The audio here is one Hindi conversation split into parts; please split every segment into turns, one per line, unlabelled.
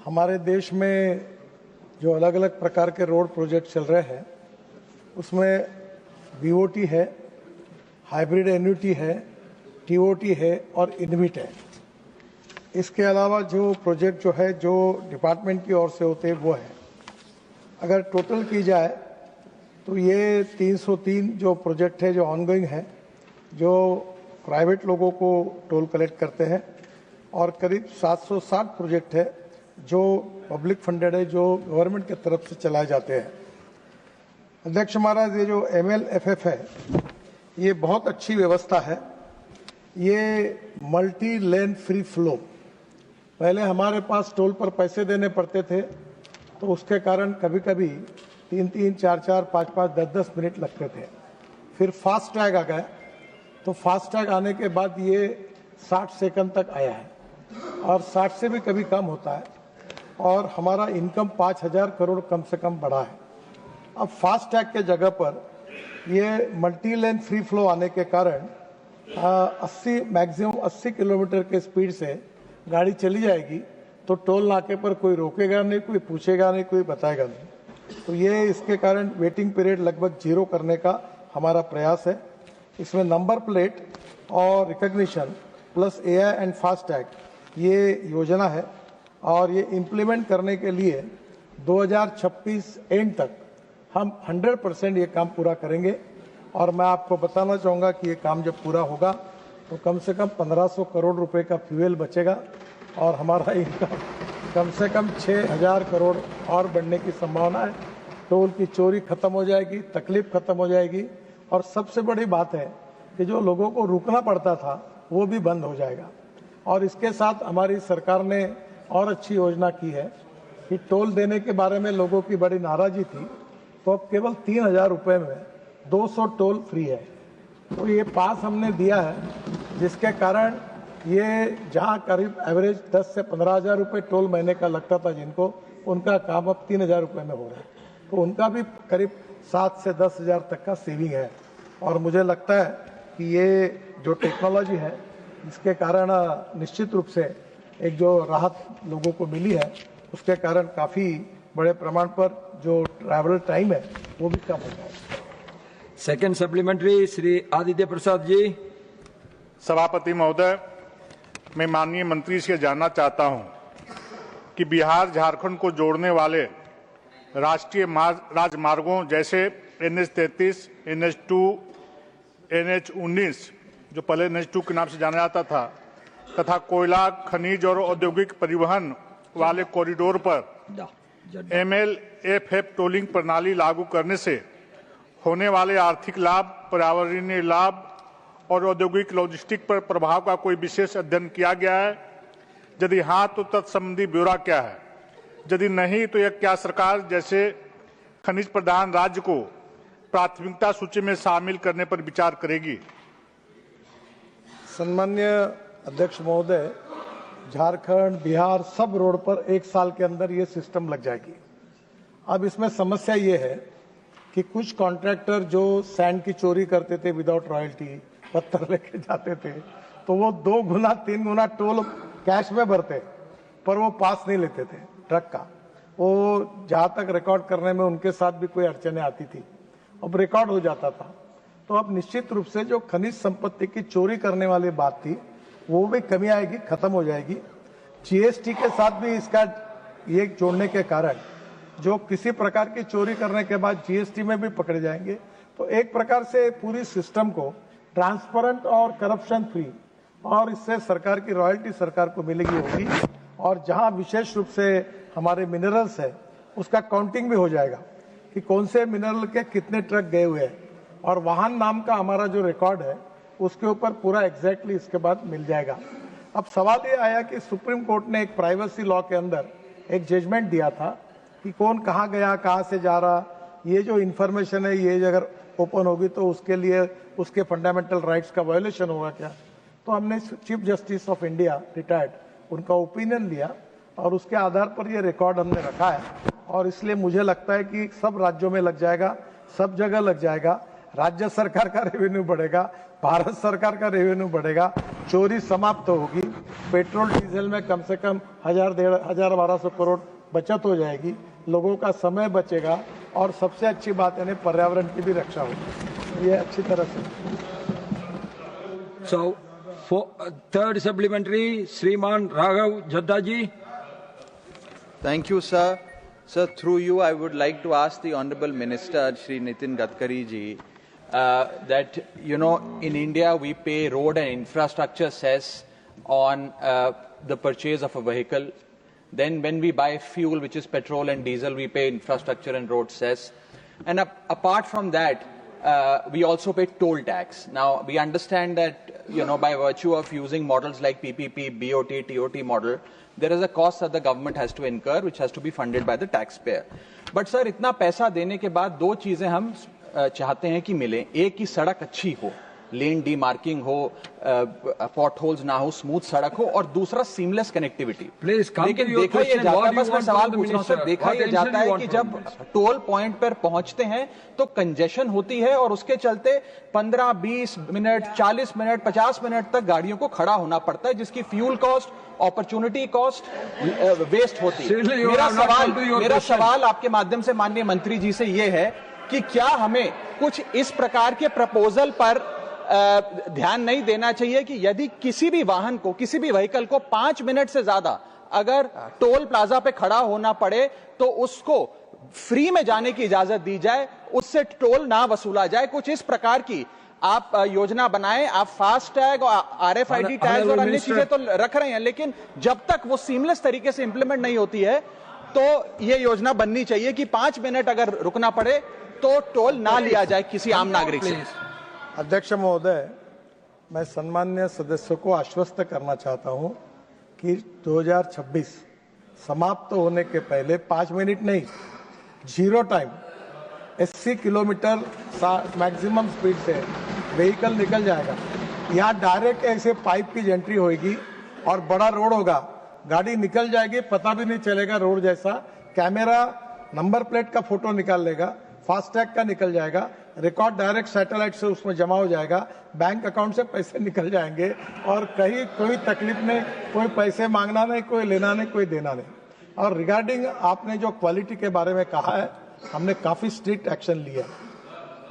हमारे देश में जो अलग अलग प्रकार के रोड प्रोजेक्ट चल रहे हैं उसमें बीओटी है, हाइब्रिड एन्युटी है, टीओटी है और इनविट है। इसके अलावा जो प्रोजेक्ट जो डिपार्टमेंट की ओर से होते हैं वो है। अगर टोटल की जाए तो ये 303 जो प्रोजेक्ट है जो ऑनगोइंग है, जो प्राइवेट लोगों को टोल कलेक्ट करते हैं, और करीब 760 प्रोजेक्ट है जो पब्लिक फंडेड है, जो गवर्नमेंट की तरफ से चलाए जाते हैं। अध्यक्ष महाराज, ये जो MLFF है ये बहुत अच्छी व्यवस्था है। ये मल्टी लेन फ्री फ्लो, पहले हमारे पास टोल पर पैसे देने पड़ते थे तो उसके कारण कभी कभी 3-3, 4-4, 5-5, 10-10 मिनट लगते थे। फिर फास्ट टैग आ गया, तो फास्ट टैग आने के बाद ये 60 सेकंड तक आया है और 60 से भी कभी कम होता है, और हमारा इनकम 5000 करोड़ कम से कम बढ़ा है। अब फास्ट टैग के जगह पर ये मल्टी लेन फ्री फ्लो आने के कारण 80 मैक्सिमम 80 किलोमीटर के स्पीड से गाड़ी चली जाएगी, तो टोल नाके पर कोई रोकेगा नहीं, कोई पूछेगा नहीं, कोई बताएगा नहीं। तो ये इसके कारण वेटिंग पीरियड लगभग 0 करने का हमारा प्रयास है। इसमें नंबर प्लेट और recognition plus AI and fast tag ये योजना है, और ये इम्प्लीमेंट करने के लिए 2026 एंड तक हम 100% ये काम पूरा करेंगे। और मैं आपको बताना चाहूँगा कि ये काम जब पूरा होगा तो कम से कम 1500 करोड़ रुपए का फ्यूल बचेगा और हमारा इनकम कम से कम 6000 करोड़ और बढ़ने की संभावना है। टोल की चोरी खत्म हो जाएगी, तकलीफ खत्म हो जाएगी, और सबसे बड़ी बात है कि जो लोगों को रुकना पड़ता था वो भी बंद हो जाएगा। और इसके साथ हमारी सरकार ने और अच्छी योजना की है कि टोल देने के बारे में लोगों की बड़ी नाराजगी थी, तो अब केवल 3000 रुपये में 200 टोल फ्री है। तो ये पास हमने दिया है, जिसके कारण ये जहाँ करीब एवरेज 10 से 15,000 रुपये टोल महीने का लगता था जिनको, उनका काम अब 3000 रुपये में हो रहा है। तो उनका भी करीब 7 से 10,000 तक का सेविंग है। और मुझे लगता है कि ये जो टेक्नोलॉजी है इसके कारण निश्चित रूप से एक जो राहत लोगों को मिली है, उसके कारण काफ़ी बड़े प्रमाण पर जो ट्रैवल टाइम है वो भी कम हो गया है।
Second supplementary Shri Aditya Prasad ji.
सभापति महोदय, मैं माननीय मंत्री से जानना चाहता हूं कि बिहार झारखंड को जोड़ने वाले राष्ट्रीय राजमार्गों जैसे NH-33, NH-2, NH-19 जो पहले NH-2 के नाम से जाना जाता था, तथा कोयला, खनिज और औद्योगिक परिवहन वाले कॉरिडोर पर MLFF टोलिंग प्रणाली लागू करने से होने वाले आर्थिक लाभ, पर्यावरणीय लाभ और औद्योगिक लॉजिस्टिक पर प्रभाव का कोई विशेष अध्ययन किया गया है? यदि हाँ, तो तत्संबंधी ब्यौरा क्या है? यदि नहीं, तो यह क्या सरकार जैसे खनिज प्रधान राज्य को प्राथमिकता सूची में शामिल करने पर विचार करेगी?
सम्मान्य अध्यक्ष महोदय, झारखंड, बिहार सब रोड पर 1 साल के अंदर ये सिस्टम लग जाएगी। अब इसमें समस्या ये है कि कुछ कॉन्ट्रैक्टर जो सैंड की चोरी करते थे विदाउट रॉयल्टी, पत्थर लेके जाते थे, तो वो 2 गुना 3 गुना टोल कैश में भरते, पर वो पास नहीं लेते थे ट्रक का। वो जहाँ तक रिकॉर्ड करने में उनके साथ भी कोई अड़चने आती थी, अब रिकॉर्ड हो जाता था। तो अब निश्चित रूप से जो खनिज संपत्ति की चोरी करने वाली बात थी वो भी कमी आएगी, खत्म हो जाएगी। GST के साथ भी इसका ये जोड़ने के कारण जो किसी प्रकार की चोरी करने के बाद GST में भी पकड़े जाएंगे। तो एक प्रकार से पूरी सिस्टम को ट्रांसपेरेंट और करप्शन फ्री, और इससे सरकार की रॉयल्टी सरकार को मिलेगी होगी। और जहां विशेष रूप से हमारे मिनरल्स है उसका काउंटिंग भी हो जाएगा कि कौन से मिनरल के कितने ट्रक गए हुए हैं, और वाहन नाम का हमारा जो रिकॉर्ड है उसके ऊपर पूरा एग्जैक्टली इसके बाद मिल जाएगा। अब सवाल ये आया कि सुप्रीम कोर्ट ने एक प्राइवेसी लॉ के अंदर एक जजमेंट दिया था कि कौन कहाँ गया, कहाँ से जा रहा, ये जो इन्फॉर्मेशन है ये अगर ओपन होगी तो उसके लिए उसके फंडामेंटल राइट्स का वायोलेशन होगा क्या? तो हमने chief justice of India retired उनका ओपिनियन लिया और उसके आधार पर ये रिकॉर्ड हमने रखा है। और इसलिए मुझे लगता है कि सब राज्यों में लग जाएगा, सब जगह लग जाएगा। राज्य सरकार का रेवेन्यू बढ़ेगा, भारत सरकार का रेवेन्यू बढ़ेगा, चोरी समाप्त होगी पेट्रोल डीजल में कम से कम 1,500 करोड़ बचत हो जाएगी, लोगों का समय बचेगा और सबसे अच्छी बात है पर्यावरण की भी रक्षा होगी। ये अच्छी तरह से।
So, for third supplementary, Sriman Raghav Jadda ji.
Thank you, sir. Sir, through you, I would like to ask the Honorable Minister, Shri Nitin Gadkari ji, that, in India, we pay road and infrastructure cess on the purchase of a vehicle. Then when we buy fuel, which is petrol and diesel, we pay infrastructure and road cess. And apart from that, we also pay toll tax. Now, we understand that, by virtue of using models like PPP, BOT, TOT model, there is a cost that the government has to incur, which has to be funded by the taxpayer. But sir, इतना पैसा देने के बाद दो चीजें हम चाहते हैं कि मिले। एक की सड़क अच्छी हो, लेन डीमार्किंग हो, पॉट होल्स ना हो, स्मूथ सड़क हो, और दूसरा सीमलेस कनेक्टिविटी। लेकिन देखा ये जाता है, बस मैं सवाल पूछ रहा हूं सर, देखा ये जाता है कि जब टोल पॉइंट पर पहुंचते हैं तो कंजेशन होती है और उसके चलते 15, 20 मिनट, 40 मिनट, 50 मिनट तक गाड़ियों को खड़ा होना पड़ता है, जिसकी fuel cost, opportunity cost waste होती है। मेरा सवाल आपके माध्यम से माननीय मंत्री जी से ये है कि क्या हमें कुछ इस प्रकार के प्रपोजल पर ध्यान नहीं देना चाहिए कि यदि किसी भी वाहन को, किसी भी व्हीकल को 5 मिनट से ज्यादा अगर टोल प्लाजा पे खड़ा होना पड़े तो उसको फ्री में जाने की इजाजत दी जाए, उससे टोल ना वसूला जाए। कुछ इस प्रकार की आप योजना बनाएं। आप फास्ट टैग और RFID टैग और अन्य चीजें तो रख रहे हैं, लेकिन जब तक वो सीमलेस तरीके से इंप्लीमेंट नहीं होती है तो ये योजना बननी चाहिए कि 5 मिनट अगर रुकना पड़े तो टोल ना लिया जाए किसी आम नागरिक से।
अध्यक्ष महोदय, मैं सम्मान्य सदस्यों को आश्वस्त करना चाहता हूं कि 2026 समाप्त होने के पहले 5 मिनट नहीं, 0 टाइम 80 किलोमीटर मैक्सिमम स्पीड से व्हीकल निकल जाएगा। यहाँ डायरेक्ट ऐसे पाइप की एंट्री होगी और बड़ा रोड होगा, गाड़ी निकल जाएगी, पता भी नहीं चलेगा रोड जैसा। कैमरा नंबर प्लेट का फोटो निकाल लेगा, फास्टैग का निकल जाएगा, रिकॉर्ड डायरेक्ट सैटेलाइट से उसमें जमा हो जाएगा, बैंक अकाउंट से पैसे निकल जाएंगे और कहीं कोई तकलीफ नहीं, कोई पैसे मांगना नहीं, कोई लेना नहीं, कोई देना नहीं। और रिगार्डिंग आपने जो क्वालिटी के बारे में कहा है, हमने काफी स्ट्रिक्ट एक्शन लिया है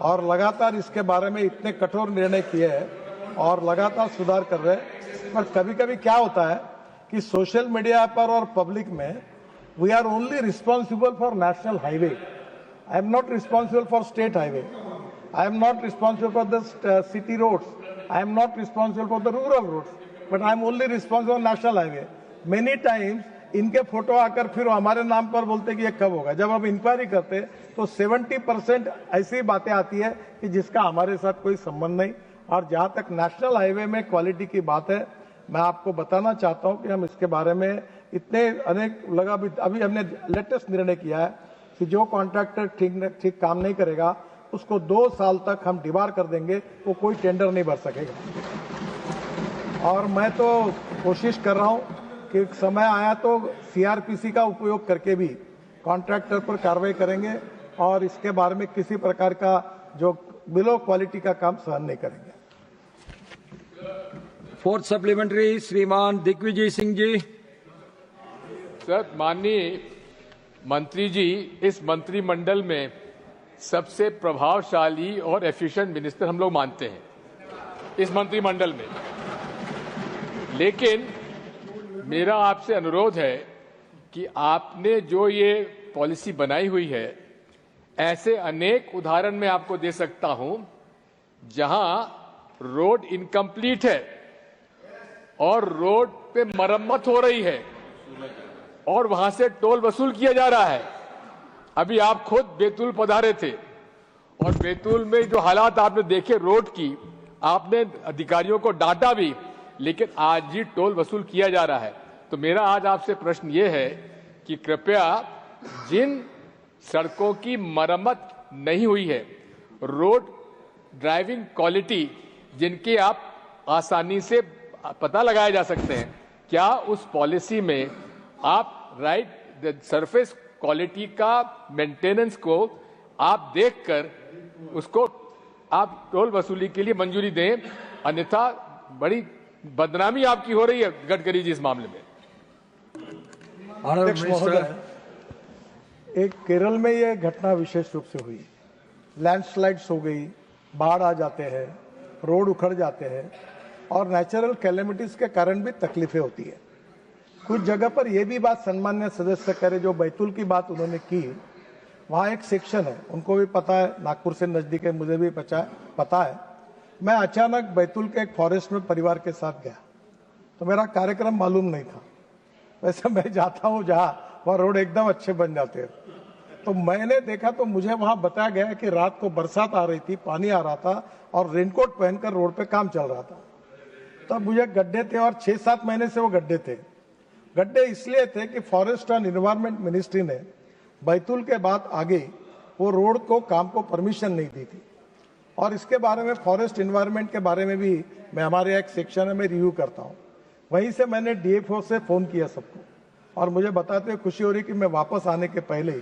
और लगातार इसके बारे में इतने कठोर निर्णय किए हैं और लगातार सुधार कर रहे हैं। पर कभी कभी क्या होता है कि सोशल मीडिया पर और पब्लिक में we are only responsible for national highway. I am not responsible for state highway. I am not responsible for the city roads. I am not responsible for the rural roads. But I am only responsible for national highway. Many times इनके फोटो आकर फिर हमारे नाम पर बोलते कि ये कब होगा। जब हम इंक्वायरी करते तो 70% ऐसी बातें आती है कि जिसका हमारे साथ कोई संबंध नहीं। और जहाँ तक नेशनल हाईवे में क्वालिटी की बात है, मैं आपको बताना चाहता हूँ कि हम इसके बारे में इतने अनेक अभी हमने लेटेस्ट निर्णय किया है कि जो कॉन्ट्रैक्टर ठीक काम नहीं करेगा उसको 2 साल तक हम डिबार कर देंगे, वो कोई टेंडर नहीं भर सकेगा। और मैं तो कोशिश कर रहा हूं कि समय आया तो CRPC का उपयोग करके भी कॉन्ट्रैक्टर पर कार्रवाई करेंगे और इसके बारे में किसी प्रकार का जो बिलो क्वालिटी का काम सहन नहीं करेंगे।
फोर्थ सप्लीमेंट्री श्रीमान दिग्विजय सिंह जी।
सर, माननीय मंत्री जी, इस मंत्रिमंडल में सबसे प्रभावशाली और एफिशिएंट मिनिस्टर हम लोग मानते हैं इस मंत्रिमंडल में। लेकिन मेरा आपसे अनुरोध है कि आपने जो ये पॉलिसी बनाई हुई है, ऐसे अनेक उदाहरण मैं आपको दे सकता हूं जहां रोड इनकम्प्लीट है और रोड पे मरम्मत हो रही है और वहां से टोल वसूल किया जा रहा है। अभी आप खुद बैतूल पधारे थे और बैतूल में जो हालात आपने देखे रोड की, आपने अधिकारियों को डांटा भी, लेकिन आज ही टोल वसूल किया जा रहा है। तो मेरा आज आपसे प्रश्न ये है कि कृपया जिन सड़कों की मरम्मत नहीं हुई है, रोड ड्राइविंग क्वालिटी जिनकी आप आसानी से पता लगाए जा सकते हैं, क्या उस पॉलिसी में आप सरफेस क्वालिटी का मेंटेनेंस को आप देखकर उसको आप टोल वसूली के लिए मंजूरी दें, अन्यथा बड़ी बदनामी आपकी हो रही है गडकरी जी इस मामले में।
Honourable
अध्यक्ष
Minister,
महोदय, एक केरल में ये घटना विशेष रूप से हुई। लैंडस्लाइड्स हो गई, बाढ़ आ जाते हैं, रोड उखड़ जाते हैं और नेचुरल कैलेमिटीज के कारण भी तकलीफें होती है। कुछ जगह पर यह भी बात सम्मान्य सदस्य करे, जो बैतूल की बात उन्होंने की, वहाँ एक सेक्शन है, उनको भी पता है, नागपुर से नजदीक है, मुझे भी पता है। मैं अचानक बैतूल के एक फॉरेस्ट में परिवार के साथ गया, तो मेरा कार्यक्रम मालूम नहीं था। वैसे मैं जाता हूँ जहाँ, वहाँ रोड एकदम अच्छे बन जाते हैं। तो मैंने देखा तो मुझे वहाँ बताया गया कि रात को बरसात आ रही थी, पानी आ रहा था और रेनकोट पहनकर रोड पे काम चल रहा था। तब मुझे गड्ढे थे और 6-7 महीने से वो गड्ढे थे। गड्ढे इसलिए थे कि फॉरेस्ट एंड एनवायरमेंट मिनिस्ट्री ने बैतूल के बाद आगे वो रोड को काम को परमिशन नहीं दी थी। और इसके बारे में फॉरेस्ट एनवायरमेंट के बारे में भी मैं हमारे एक सेक्शन में रिव्यू करता हूँ। वहीं से मैंने डीएफओ से फोन किया सबको, और मुझे बताते हुए खुशी हो रही कि मैं वापस आने के पहले ही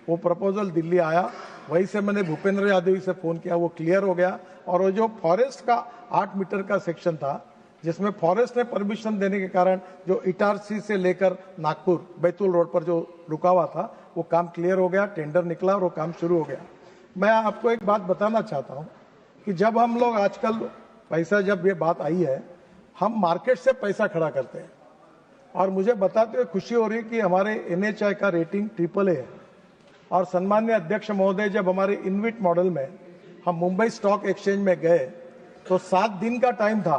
वो प्रपोजल दिल्ली आया। वहीं से मैंने भूपेंद्र यादव से फोन किया, वो क्लियर हो गया। और वो जो फॉरेस्ट का 8 मीटर का सेक्शन था, जिसमें फॉरेस्ट ने परमिशन देने के कारण जो इटारसी से लेकर नागपुर बैतूल रोड पर जो रुका हुआ था, वो काम क्लियर हो गया, टेंडर निकला और वो काम शुरू हो गया। मैं आपको एक बात बताना चाहता हूँ कि जब हम लोग आजकल पैसा, जब ये बात आई है, हम मार्केट से पैसा खड़ा करते हैं। और मुझे बताते हुए खुशी हो रही है कि हमारे NHAI का रेटिंग AAA है। और सम्मान्य अध्यक्ष महोदय, जब हमारे इनविट मॉडल में हम मुंबई स्टॉक एक्सचेंज में गए तो 7 दिन का टाइम था।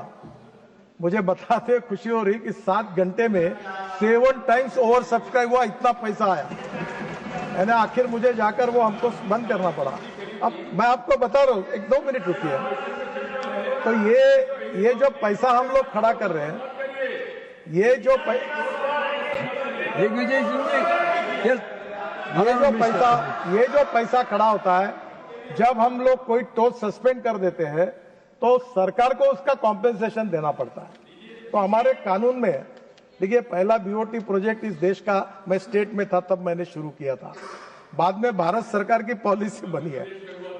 मुझे बताते हुए खुशी हो रही कि 7 घंटे में 7 टाइम्स ओवर सब्सक्राइब हुआ, इतना पैसा आया। यानी आखिर मुझे जाकर वो हमको बंद करना पड़ा। अब मैं आपको बता रहा हूँ, 1-2 मिनट रुकिए। तो ये जो पैसा हम लोग खड़ा कर रहे हैं, ये जो
दिग्विजय सिंह जी, yes,
ये जो पैसा खड़ा होता है, जब हम लोग कोई टोल सस्पेंड कर देते हैं तो सरकार को उसका कॉम्पेंसेशन देना पड़ता है। तो हमारे कानून में देखिए, पहला BOT प्रोजेक्ट इस देश का, मैं स्टेट में था तब मैंने शुरू किया था। बाद में भारत सरकार की पॉलिसी बनी है,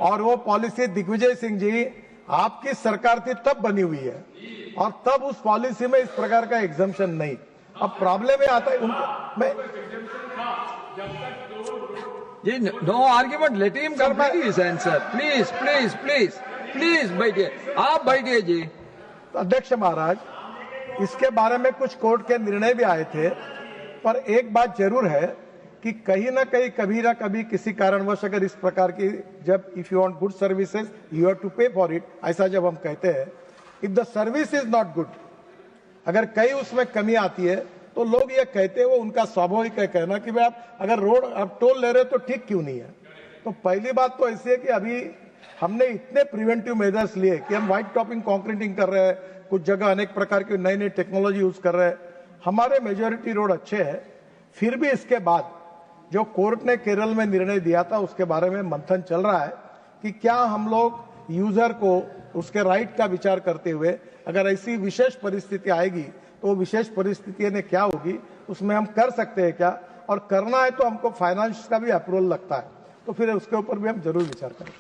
और वो पॉलिसी दिग्विजय सिंह जी आपकी सरकार थी तब बनी हुई है, और तब उस पॉलिसी में इस प्रकार का एग्जम्पशन नहीं। अब प्रॉब्लम ये आता है
जी, no argument, let him complete his answer. Please please please please बैठिए, आप बैठिए जी।
अध्यक्ष महाराज, इसके बारे में कुछ कोर्ट के निर्णय भी आए थे, पर एक बात जरूर है कि कहीं ना कहीं, कभी ना कभी, किसी कारणवश अगर इस प्रकार की, जब if you want good services you have to pay for it, ऐसा जब हम कहते हैं, if the service is not good, अगर कहीं उसमें कमी आती है तो लोग ये कहते हैं, वो उनका स्वाभाविक है कहना कि भाई आप अगर रोड आप टोल ले रहे हो तो ठीक क्यों नहीं है। तो पहली बात तो ऐसी है कि अभी हमने इतने प्रिवेंटिव मेजर्स लिए कि हम व्हाइट टॉपिंग कंक्रीटिंग कर रहे हैं, कुछ जगह अनेक प्रकार की नई नई टेक्नोलॉजी यूज कर रहे हैं, हमारे मेजोरिटी रोड अच्छे हैं। फिर भी इसके बाद जो कोर्ट ने केरल में निर्णय दिया था, उसके बारे में मंथन चल रहा है कि क्या हम लोग यूजर को उसके राइट का विचार करते हुए, अगर ऐसी विशेष परिस्थिति आएगी तो विशेष परिस्थिति ने क्या होगी, उसमें हम कर सकते हैं क्या, और करना है तो हमको फाइनेंस का भी अप्रूवल लगता है, तो फिर उसके ऊपर भी हम जरूर विचार करें।